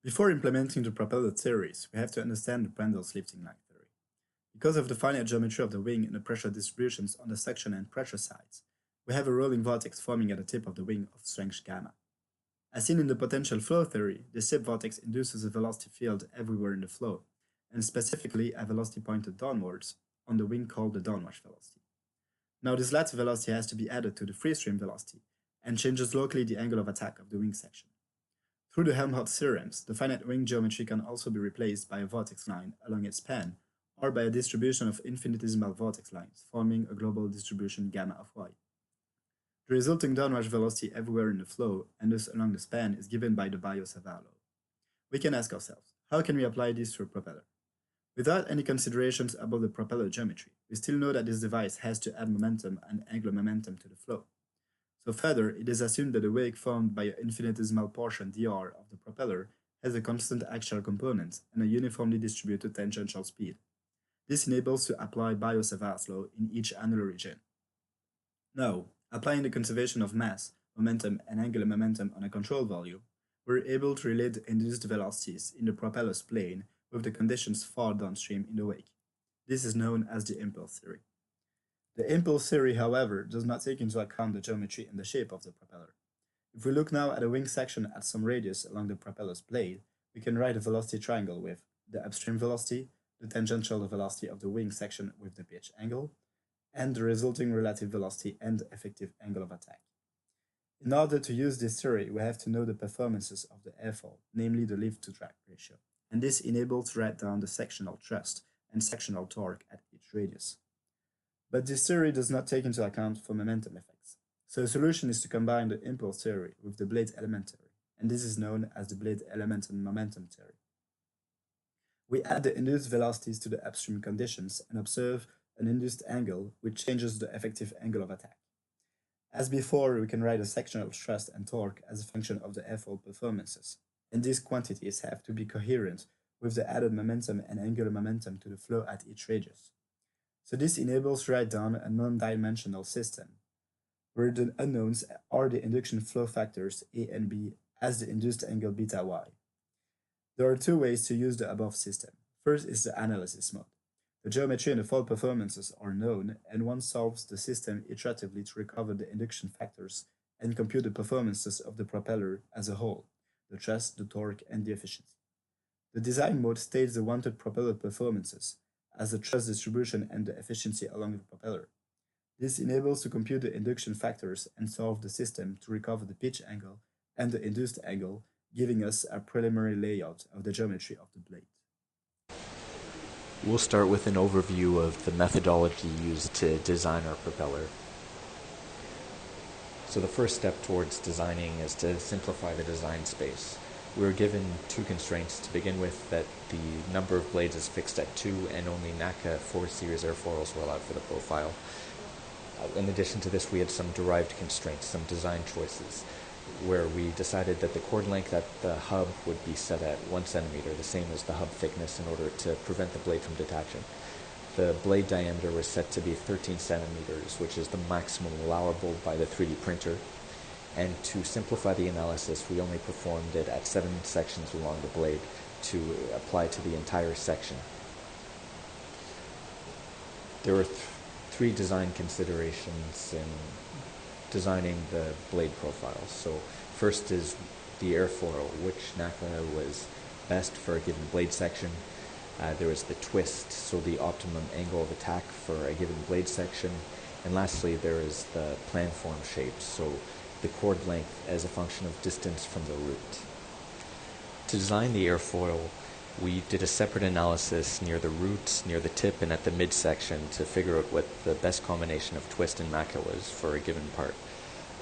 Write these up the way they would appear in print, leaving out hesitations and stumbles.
Before implementing the propeller theories, we have to understand the Prandtl lifting line theory. Because of the finite geometry of the wing and the pressure distributions on the section and pressure sides, we have a rolling vortex forming at the tip of the wing of strength gamma. As seen in the potential flow theory, this tip vortex induces a velocity field everywhere in the flow, and specifically a velocity pointed downwards on the wing called the downwash velocity. Now this latter velocity has to be added to the free stream velocity and changes locally the angle of attack of the wing section. Through the Helmholtz theorems, the finite wing geometry can also be replaced by a vortex line along its span or by a distribution of infinitesimal vortex lines forming a global distribution gamma of y. The resulting downwash velocity everywhere in the flow and thus along the span is given by the Biot-Savart law. We can ask ourselves, how can we apply this to a propeller? Without any considerations about the propeller geometry, we still know that this device has to add momentum and angular momentum to the flow. So further, it is assumed that the wake formed by an infinitesimal portion dr of the propeller has a constant axial component and a uniformly distributed tangential speed. This enables to apply Biot-Savart's law in each annular region. Now, applying the conservation of mass, momentum, and angular momentum on a control volume, we're able to relate the induced velocities in the propeller's plane with the conditions far downstream in the wake. This is known as the impulse theory. The impulse theory, however, does not take into account the geometry and the shape of the propeller. If we look now at a wing section at some radius along the propeller's blade, we can write a velocity triangle with the upstream velocity, the tangential velocity of the wing section with the pitch angle, and the resulting relative velocity and effective angle of attack. In order to use this theory, we have to know the performances of the airfoil, namely the lift-to-drag ratio, and this enables to write down the sectional thrust and sectional torque at each radius. But this theory does not take into account for momentum effects. So a solution is to combine the impulse theory with the blade element theory, and this is known as the blade element and momentum theory. We add the induced velocities to the upstream conditions and observe an induced angle which changes the effective angle of attack. As before, we can write a sectional thrust and torque as a function of the airfoil performances, and these quantities have to be coherent with the added momentum and angular momentum to the flow at each radius. So this enables to write down a non-dimensional system, where the unknowns are the induction flow factors A and B as the induced angle beta y. There are two ways to use the above system. First is the analysis mode. The geometry and the foil performances are known, and one solves the system iteratively to recover the induction factors and compute the performances of the propeller as a whole, the thrust, the torque, and the efficiency. The design mode states the wanted propeller performances as the thrust distribution and the efficiency along the propeller. This enables to compute the induction factors and solve the system to recover the pitch angle and the induced angle, giving us a preliminary layout of the geometry of the blade. We'll start with an overview of the methodology used to design our propeller. So the first step towards designing is to simplify the design space. We were given two constraints to begin with, that the number of blades is fixed at 2 and only NACA 4 series airfoils were allowed for the profile. In addition to this, we had some derived constraints, some design choices, where we decided that the chord length at the hub would be set at 1 centimeter, the same as the hub thickness, in order to prevent the blade from detaching. The blade diameter was set to be 13 centimeters, which is the maximum allowable by the 3D printer. And to simplify the analysis, we only performed it at 7 sections along the blade to apply to the entire section. There were three design considerations in designing the blade profiles. So first is the airfoil, which NACA was best for a given blade section. There was the twist, so the optimum angle of attack for a given blade section. And lastly, there is the planform shape, so the chord length as a function of distance from the root. To design the airfoil, we did a separate analysis near the root, near the tip, and at the midsection to figure out what the best combination of twist and NACA was for a given part.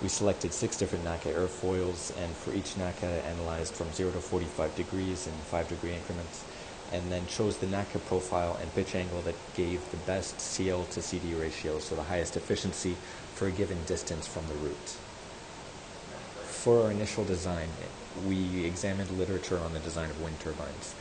We selected 6 different NACA airfoils, and for each NACA analyzed from 0 to 45 degrees in 5-degree increments, and then chose the NACA profile and pitch angle that gave the best CL to CD ratio, so the highest efficiency for a given distance from the root. For our initial design, we examined literature on the design of wind turbines,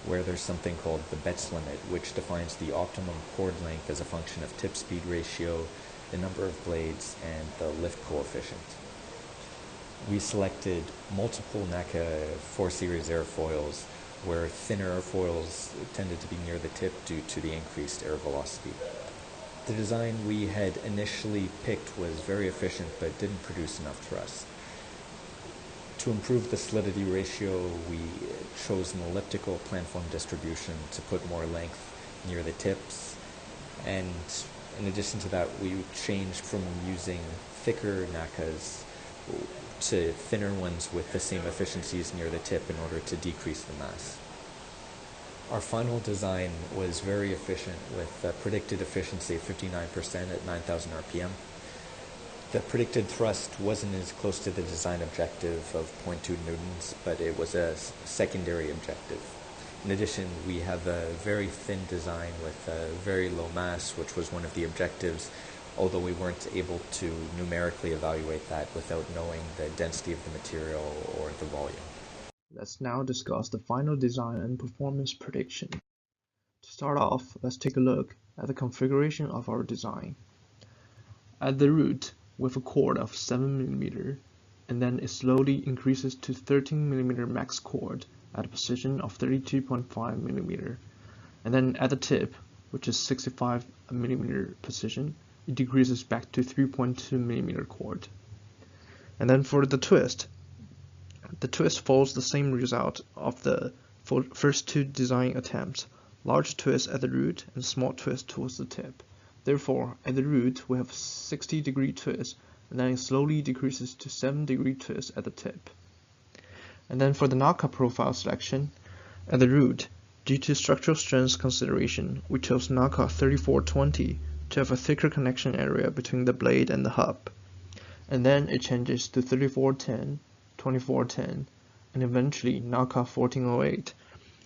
where there's something called the Betz limit, which defines the optimum chord length as a function of tip speed ratio, the number of blades, and the lift coefficient. We selected multiple NACA 4 series airfoils where thinner airfoils tended to be near the tip due to the increased air velocity. The design we had initially picked was very efficient but didn't produce enough thrust. To improve the solidity ratio, we chose an elliptical planform distribution to put more length near the tips, and in addition to that, we changed from using thicker NACAs to thinner ones with the same efficiencies near the tip in order to decrease the mass. Our final design was very efficient with a predicted efficiency of 59% at 9,000 RPM. The predicted thrust wasn't as close to the design objective of 0.2 newtons, but it was a secondary objective. In addition, we have a very thin design with a very low mass, which was one of the objectives, although we weren't able to numerically evaluate that without knowing the density of the material or the volume. Let's now discuss the final design and performance prediction. To start off, let's take a look at the configuration of our design. At the root, with a chord of 7 mm, and then it slowly increases to 13 mm max chord at a position of 32.5 mm, and then at the tip, which is 65 mm position, it decreases back to 3.2 mm chord. And then for the twist follows the same result of the first two design attempts, large twist at the root and small twist towards the tip. Therefore, at the root we have 60-degree twist, and then it slowly decreases to 7-degree twist at the tip. And then for the NACA profile selection, at the root, due to structural strength consideration, we chose NACA 3420 to have a thicker connection area between the blade and the hub. And then it changes to 3410, 2410, and eventually NACA 1408,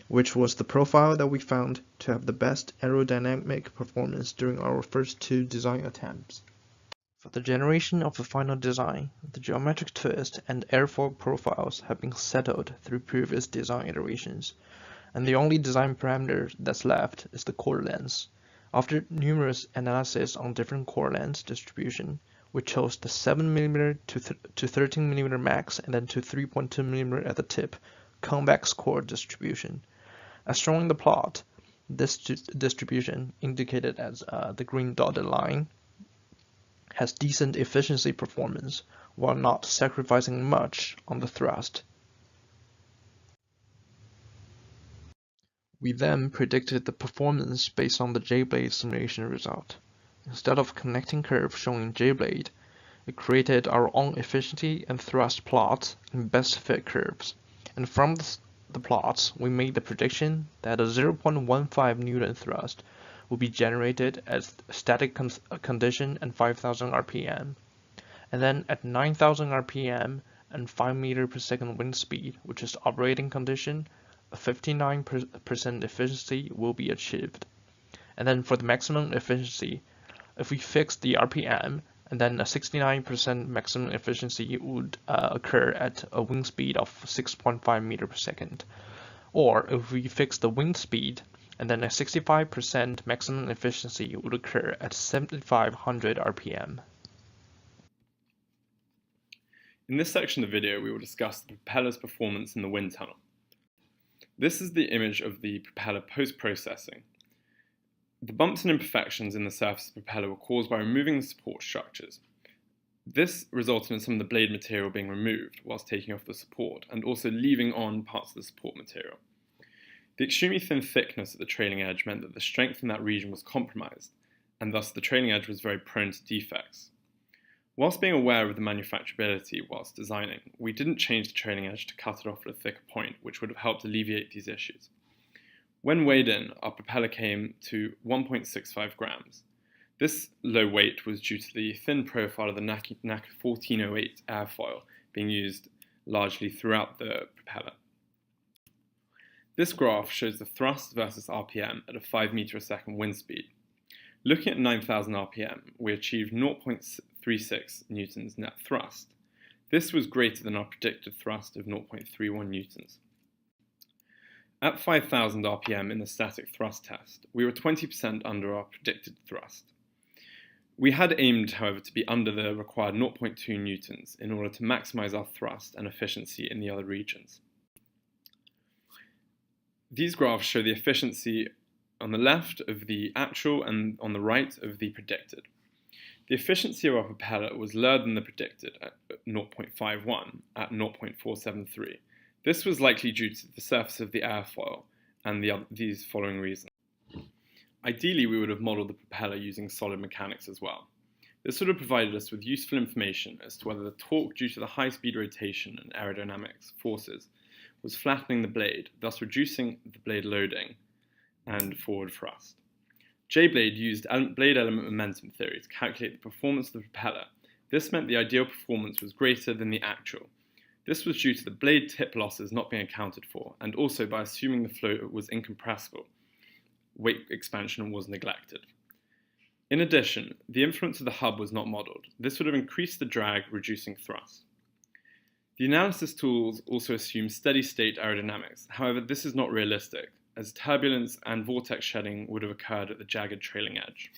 which was the profile that we found to have the best aerodynamic performance during our first two design attempts. For the generation of the final design, the geometric twist and airfoil profiles have been settled through previous design iterations, and the only design parameter that's left is the chord length. After numerous analysis on different chord length distribution, we chose the 7 mm to 13 mm max and then to 3.2 mm at the tip convex chord distribution. As shown in the plot, this distribution, indicated as the green dotted line, has decent efficiency performance while not sacrificing much on the thrust. We then predicted the performance based on the J-blade simulation result. Instead of connecting curve showing J-blade, we created our own efficiency and thrust plots in best fit curves, and from the plots we made the prediction that a 0.15 Newton thrust will be generated at static condition and 5,000 RPM, and then at 9,000 RPM and 5 meter per second wind speed, which is operating condition, a 59% efficiency will be achieved. And then for the maximum efficiency, if we fix the RPM, and then a 69% maximum efficiency would occur at a wind speed of 6.5 meter per second. Or if we fix the wind speed, and then a 65% maximum efficiency would occur at 7,500 RPM. In this section of the video, we will discuss the propeller's performance in the wind tunnel. This is the image of the propeller post-processing. The bumps and imperfections in the surface of the propeller were caused by removing the support structures. This resulted in some of the blade material being removed whilst taking off the support, and also leaving on parts of the support material. The extremely thin thickness at the trailing edge meant that the strength in that region was compromised, and thus the trailing edge was very prone to defects. Whilst being aware of the manufacturability whilst designing, we didn't change the trailing edge to cut it off at a thicker point, which would have helped alleviate these issues. When weighed in, our propeller came to 1.65 grams. This low weight was due to the thin profile of the NACA 1408 airfoil being used largely throughout the propeller. This graph shows the thrust versus RPM at a 5 meter a second wind speed. Looking at 9,000 RPM, we achieved 0.36 newtons net thrust. This was greater than our predicted thrust of 0.31 newtons. At 5,000 RPM in the static thrust test, we were 20% under our predicted thrust. We had aimed, however, to be under the required 0.2 newtons in order to maximize our thrust and efficiency in the other regions. These graphs show the efficiency on the left of the actual and on the right of the predicted. The efficiency of our propeller was lower than the predicted at 0.51 at 0.473. This was likely due to the surface of the airfoil and these following reasons. Ideally, we would have modelled the propeller using solid mechanics as well. This would have provided us with useful information as to whether the torque due to the high-speed rotation and aerodynamics forces was flattening the blade, thus reducing the blade loading and forward thrust. J-Blade used blade element momentum theory to calculate the performance of the propeller. This meant the ideal performance was greater than the actual. This was due to the blade tip losses not being accounted for, and also by assuming the flow was incompressible. Weight expansion was neglected. In addition, the influence of the hub was not modelled. This would have increased the drag, reducing thrust. The analysis tools also assume steady-state aerodynamics. However, this is not realistic, as turbulence and vortex shedding would have occurred at the jagged trailing edge.